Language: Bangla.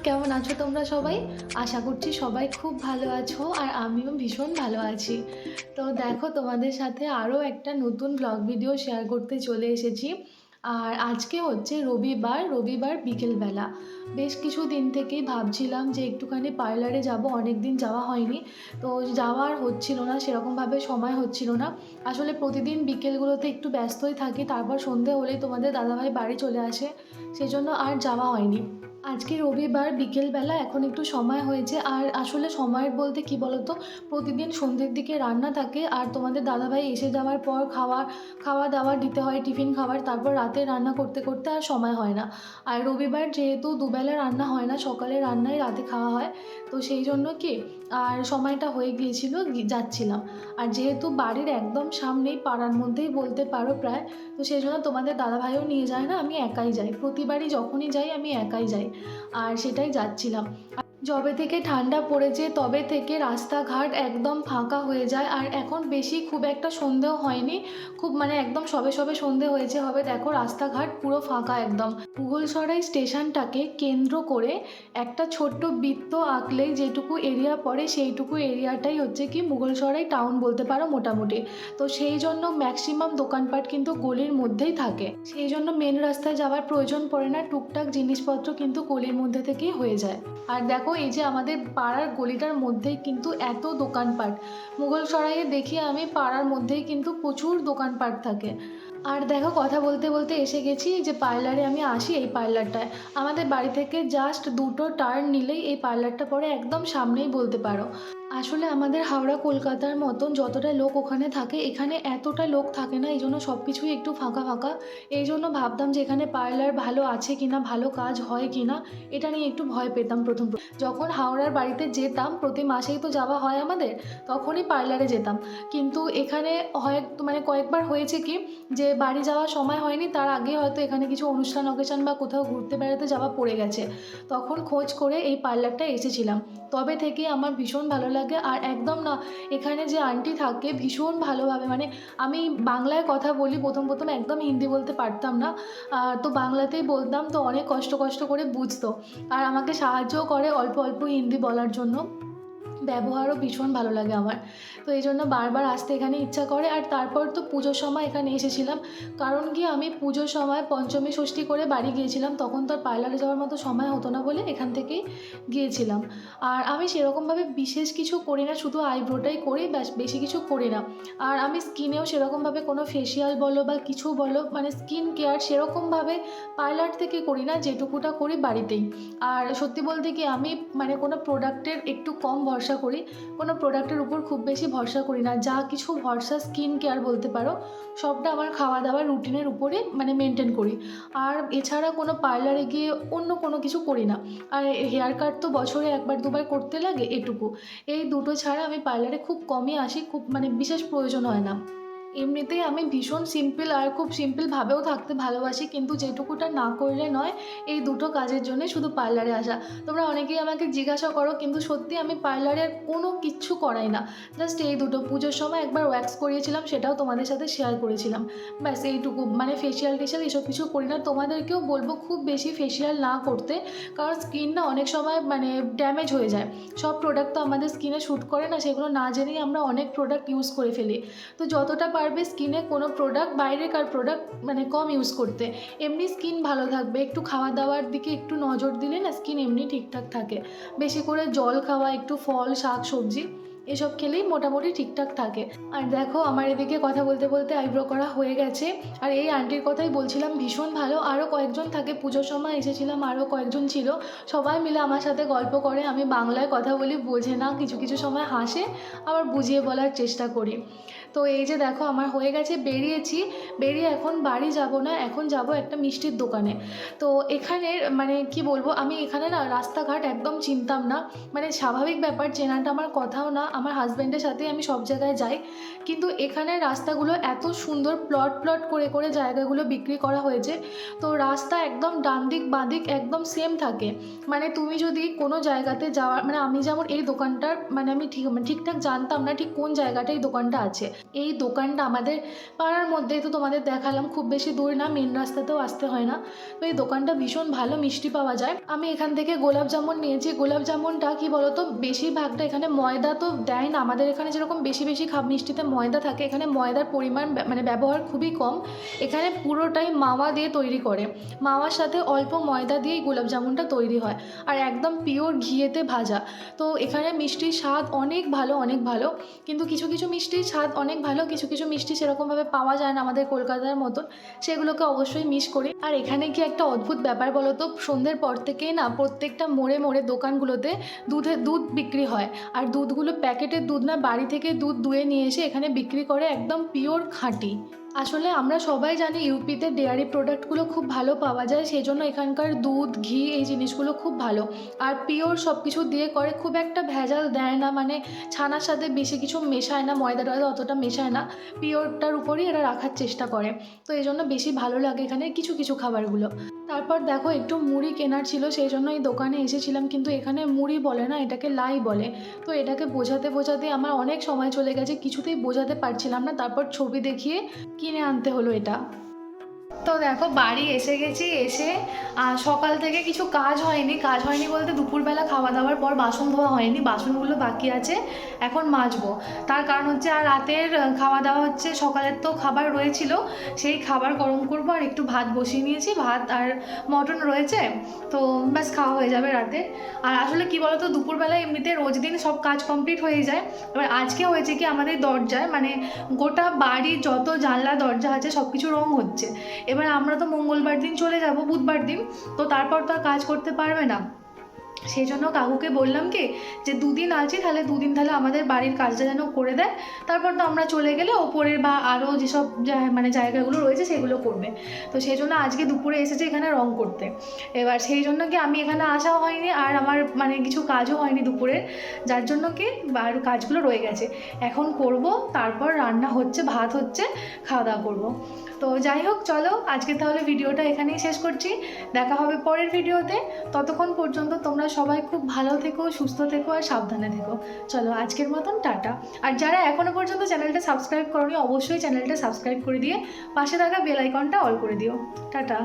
কেমন আছো তোমরা সবাই? আশা করছি সবাই খুব ভালো আছো আর আমিও ভীষণ ভালো আছি। তো দেখো তোমাদের সাথে আরও একটা নতুন ব্লগ ভিডিও শেয়ার করতে চলে এসেছি। আর আজকে হচ্ছে রবিবার বিকেলবেলা। বেশ কিছু দিন থেকেই ভাবছিলাম যে একটুখানি পার্লারে যাব, অনেক দিন যাওয়া হয়নি। তো যাওয়া আর হচ্ছিল না, সেরকমভাবে সময় হচ্ছিল না। আসলে প্রতিদিন বিকেলগুলোতে একটু ব্যস্তই থাকি, তারপর সন্ধে হলেই তোমাদের দাদাভাই বাড়ি চলে আসে, সেজন্য আর যাওয়া হয়নি। আজকে রবিবার বিকেলবেলা এখন একটু সময় হয়েছে। আর আসলে সময়ের বলতে কি বলতো, প্রতিদিন সন্ধ্যের দিকে রান্না থাকে আর তোমাদের দাদাভাই এসে যাওয়ার পর খাওয়া দাওয়া দিতে হয়, টিফিন খাবার, তারপর রাতে রান্না করতে করতে আর সময় হয় না। আর রবিবার যেহেতু দুবেলা রান্না হয় না, সকালে রান্নাই রাতে খাওয়া হয়, তো সেই জন্য কি আর সময়টা হয়ে গিয়েছিল, যাচ্ছিলাম। আর যেহেতু বাড়ির একদম সামনেই, পাড়ার মধ্যেই বলতে পারো প্রায়, তো সেই জন্য তোমাদের দাদাভাইও নিয়ে যায় না, আমি একাই যাই। প্রতিবারই যখনই যাই আমি একাই যাই, আর সেটাই যাচ্ছিলাম। যবে থেকে ঠান্ডা পড়েছে তবে থেকে রাস্তাঘাট একদম ফাঁকা হয়ে যায়। আর এখন বেশি খুব একটা সন্ধেও হয়নি, খুব মানে একদম সবে সবে সন্ধে হয়েছে হবে, দেখো রাস্তাঘাট পুরো ফাঁকা একদম। মুঘলসরাই স্টেশনটাকে কেন্দ্র করে একটা ছোট্ট বৃত্ত আঁকলেই যেটুকু এরিয়া পড়ে, সেইটুকু এরিয়াটাই হচ্ছে কি মুঘলসরাই টাউন বলতে পারো মোটামুটি। তো সেই জন্য ম্যাক্সিমাম দোকানপাট কিন্তু গলির মধ্যেই থাকে, সেই জন্য মেন রাস্তায় যাওয়ার প্রয়োজন পড়ে না, টুকটাক জিনিসপত্র কিন্তু গলির মধ্যে থেকেই হয়ে যায়। আর দেখো এই যে আমাদের পাড়ার গলিটার মধ্যেই কিন্তু এত দোকানপাট, মুঘলসরাইয়ে দেখি আমি পাড়ার মধ্যেই কিন্তু প্রচুর দোকানপাট থাকে। আর দেখো কথা বলতে বলতে এসে গেছি যে পার্লারে আমি আসি, এই পার্লারটায় আমাদের বাড়ি থেকে জাস্ট দুটো টার্ন নিলেই এই পার্লারটা পড়ে, একদম সামনেই বলতে পারো। আসলে আমাদের হাওড়া কলকাতার মতন যতটা লোক ওখানে থাকে, এখানে এতটা লোক থাকে না, এই জন্য সব কিছুই একটু ফাঁকা ফাঁকা। এই জন্য ভাবতাম যে এখানে পার্লার ভালো আছে কিনা, ভালো কাজ হয় কিনা, এটা নিয়ে একটু ভয় পেতাম প্রথম। যখন হাওড়ার বাড়িতে যেতাম, প্রতি মাসেই তো যাওয়া হয় আমাদের, তখনই পার্লারে যেতাম। কিন্তু এখানে হয় মানে কয়েকবার হয়েছে কি যে বাড়ি যাওয়ার সময় হয়নি, তার আগে হয়তো এখানে কিছু অনুষ্ঠান অকেশন বা কোথাও ঘুরতে বেড়াতে যাওয়া পড়ে গেছে, তখন খোঁজ করে এই পার্লারটা এসেছিলাম। তবে থেকে আমার ভীষণ ভালো লাগে। আর একদম না, এখানে যে আন্টি থাকে ভীষণ ভালোভাবে, মানে আমি বাংলায় কথা বলি প্রথম প্রথম, একদম হিন্দি বলতে পারতাম না, তো বাংলাতেই বলতাম, তো অনেক কষ্ট কষ্ট করে বুঝতো। আর আমাকে সাহায্যও করে অল্প অল্প হিন্দি বলার জন্য, ব্যবহারও ভীষণ ভালো লাগে আমার। তো এই জন্য বারবার আসতে এখানে ইচ্ছা করে। আর তারপর তো পুজোর সময় এখানে এসেছিলাম, কারণ কি আমি পুজোর সময় পঞ্চমী ষষ্ঠী করে বাড়ি গিয়েছিলাম, তখন তো আর পার্লারে যাওয়ার মতো সময় হতো না বলে এখান থেকেই গিয়েছিলাম। আর আমি সেরকমভাবে বিশেষ কিছু করি না, শুধু আইব্রোটাই করি, ব্যাস, বেশি কিছু করি না। আর আমি স্কিনেও সেরকমভাবে কোনো ফেসিয়াল বলো বা কিছু বলো, মানে স্কিন কেয়ার সেরকমভাবে পার্লার থেকে করি না, যেটুকুটা করি বাড়িতেই। আর সত্যি বলতে কি আমি মানে কোনো প্রোডাক্টের একটু কম ভরসা করি, কোনো প্রোডাক্টের উপর খুব বেশি ভরসা করি না। যা কিছু ভরসা স্কিন কেয়ার বলতে পারো, সবটা আমার খাওয়া দাওয়ার রুটিনের উপরে মানে মেনটেন করি। আর এছাড়া কোনো পার্লারে গিয়ে অন্য কোনো কিছু করি না। আর হেয়ার কাট তো বছরে একবার দুবার করতে লাগে, এটুকু। এই দুটো ছাড়া আমি পার্লারে খুব কমই আসি, খুব মানে বিশেষ প্রয়োজন হয় না। এমনিতেই আমি ভীষণ সিম্পল আর খুব সিম্পলভাবেও থাকতে ভালোবাসি, কিন্তু যেটুকুটা না করলে নয়, এই দুটো কাজের জন্যে শুধু পার্লারে আসা। তোমরা অনেকেই আমাকে জিজ্ঞাসা করো, কিন্তু সত্যি আমি পার্লারে আর কোনো কিচ্ছু করাই না, জাস্ট এই দুটো। পুজোর সময় একবার ওয়্যাক্স করিয়েছিলাম, সেটাও তোমাদের সাথে শেয়ার করেছিলাম, ব্যাস এইটুকু। মানে ফেসিয়াল টেসিয়াল এসব কিছু করি না। তোমাদেরকেও বলবো খুব বেশি ফেসিয়াল না করতে, কারণ স্কিন না অনেক সময় মানে ড্যামেজ হয়ে যায়। সব প্রোডাক্ট তো আমাদের স্কিনে শ্যুট করে না, সেগুলো না জেনেই আমরা অনেক প্রোডাক্ট ইউজ করে ফেলি। তো যতটা পারবে স্কিনে কোনো প্রোডাক্ট, বাইরেকার প্রোডাক্ট মানে কম ইউজ করতে, এমনি স্কিন ভালো থাকবে। একটু খাওয়া দাওয়ার দিকে একটু নজর দিলে না, স্কিন এমনি ঠিকঠাক থাকে। বেশি করে জল খাওয়া, একটু ফল শাক সবজি এসব খেলেই মোটামুটি ঠিকঠাক থাকে। আর দেখো আমার এদিকে কথা বলতে বলতে আইব্রো করা হয়ে গেছে। আর এই আন্টির কথাই বলছিলাম, ভীষণ ভালো। আরও কয়েকজন থাকে, পুজোর সময় এসেছিলাম, আরও কয়েকজন ছিল, সবাই মিলে আমার সাথে গল্প করে। আমি বাংলায় কথা বলি, বোঝে না, কিছু কিছু সময় হাসে, আবার বুঝিয়ে বলার চেষ্টা করি। তো এই যে দেখো আমার হয়ে গেছে, বেরিয়েছি। বেরিয়ে এখন বাড়ি যাব না, এখন যাব একটা মিষ্টির দোকানে। তো এখানের মানে কি বলবো, আমি এখানে না রাস্তাঘাট একদম চিনতাম না, মানে স্বাভাবিক ব্যাপার, চেনাটা আমার কথাও না। আমার হাজব্যান্ডের সাথে আমি সব জায়গায় যাই, কিন্তু এখানে রাস্তাগুলো এত সুন্দর প্লট প্লট করে করে জায়গাগুলো বিক্রি করা হয়েছে। তো রাস্তা একদম ডান দিক বাঁ দিক একদম সেম থাকে। মানে তুমি যদি কোনো জায়গাতে যাওয়ার, মানে আমি যেমন এই দোকানটার মানে আমি ঠিকঠাক জানতাম না ঠিক কোন জায়গাটায় এই দোকানটা আছে। এই দোকানটা আমাদের পাড়ার মধ্যেই, তো তোমাদের দেখালাম, খুব বেশি দূর না, মেন রাস্তাতেও আসতে হয় না। তো এই দোকানটা ভীষণ ভালো মিষ্টি পাওয়া যায়। আমি এখান থেকে গোলাপ জামুন নিয়েছি। গোলাপ জামুনটা কি বলতো, বেশিরভাগটা এখানে ময়দা তো দেয় না। আমাদের এখানে যেরকম বেশি বেশি মিষ্টিতে ময়দা থাকে, এখানে ময়দার পরিমাণ মানে ব্যবহার খুবই কম। এখানে পুরোটাই মাওয়া দিয়ে তৈরি করে, মাওয়ার সাথে অল্প ময়দা দিয়েই গোলাপ জামুনটা তৈরি হয়, আর একদম পিওর ঘিয়েতে ভাজা। তো এখানে মিষ্টির স্বাদ অনেক ভালো, অনেক ভালো। কিন্তু কিছু কিছু মিষ্টির স্বাদ অনেক ভালো, কিছু কিছু মিষ্টি সেরকমভাবে পাওয়া যায় না আমাদের কলকাতার মতন, সেগুলোকে অবশ্যই মিস করি। আর এখানে কি একটা অদ্ভুত ব্যাপার বলো তো, সন্ধ্যের পর থেকেই না প্রত্যেকটা মোড়ে মোড়ে দোকানগুলোতে দুধ বিক্রি হয়। আর দুধগুলো প্যাকেটের দুধ না, বাড়ি থেকে দুধ দুয়ে নিয়ে এসে এখানে বিক্রি করে, একদম পিওর খাঁটি। আসলে আমরা সবাই জানি ইউপিতে ডেয়ারি প্রোডাক্টগুলো খুব ভালো পাওয়া যায়, সেই জন্য এখানকার দুধ ঘি এই জিনিসগুলো খুব ভালো আর পিওর সব কিছু দিয়ে করে, খুব একটা ভেজাল দেয় না, মানে ছানার সাথে বেশি কিছু মেশায় না, ময়দা টয়দা অতটা মেশায় না, পিওরটার উপরই এরা রাখার চেষ্টা করে। তো এই জন্য বেশি ভালো লাগে এখানে কিছু কিছু খাবারগুলো। তারপর দেখো একটু মুড়ি কেনার ছিল, সেই জন্য এই দোকানে এসেছিলাম, কিন্তু এখানে মুড়ি বলে না, এটাকে লাই বলে। তো এটাকে বোঝাতে বোঝাতে আমার অনেক সময় চলে গেছে, কিছুতেই বোঝাতে পারছিলাম না, তারপর ছবি দেখিয়ে কিনে আনতে হলো এটা। তো দেখো বাড়ি এসে গেছি, এসে সকাল থেকে কিছু কাজ হয়নি বলতে দুপুরবেলা খাওয়া দাওয়ার পর বাসন ধোয়া হয়নি, বাসনগুলো বাকি আছে, এখন মাজবো। তার কারণ হচ্ছে আর রাতের খাওয়া দাওয়া হচ্ছে, সকালের তো খাবার রয়েছিল, সেই খাবার গরম করবো, আর একটু ভাত বসিয়ে নিয়েছি, ভাত আর মটন রয়েছে, তো ব্যাস খাওয়া হয়ে যাবে রাতে। আর আসলে কি বলতো, দুপুরবেলা এমনিতে রোজ দিন সব কাজ কমপ্লিট হয়ে যায়, এবার আজকে হয়েছে কি আমাদের দরজায় মানে গোটা বাড়ির যত জানলা দরজা আছে সব কিছু রং হচ্ছে। এবার আমরা তো মঙ্গলবার দিন চলে যাব, বুধবার দিন, তো তারপর তো আর কাজ করতে পারবে না। সেই জন্য কাকুকে বললাম কি যে দুদিন আছি, তাহলে দুদিন তাহলে আমাদের বাড়ির কাজটা যেন করে দেয়, তারপর তো আমরা চলে গেলে ওপরের বা আরও যেসব মানে জায়গাগুলো রয়েছে সেগুলো করবে। তো সেই জন্য আজকে দুপুরে এসেছে এখানে রং করতে। এবার সেই জন্য কি আমি এখানে আসাও হয়নি, আর আমার মানে কিছু কাজও হয়নি দুপুরে, যার জন্য কি আর কাজগুলো রয়ে গেছে, এখন করব, তারপর রান্না হচ্ছে, ভাত হচ্ছে, খাওয়া দাওয়া করবো। তো যাই হোক, চলো আজকে তাহলে ভিডিওটা এখানেই শেষ করছি, দেখা হবে পরের ভিডিওতে। ততক্ষণ পর্যন্ত তোমরা সবাই খুব ভালো থেকো, সুস্থ থেকো আর সাবধানে থেকো। চলো আজকের মতন টাটা। আর যারা এখনও পর্যন্ত চ্যানেলটা সাবস্ক্রাইব করোনি, অবশ্যই চ্যানেলটা সাবস্ক্রাইব করে দিয়ে পাশে থাকা বেল আইকনটা অল করে দিও। টাটা।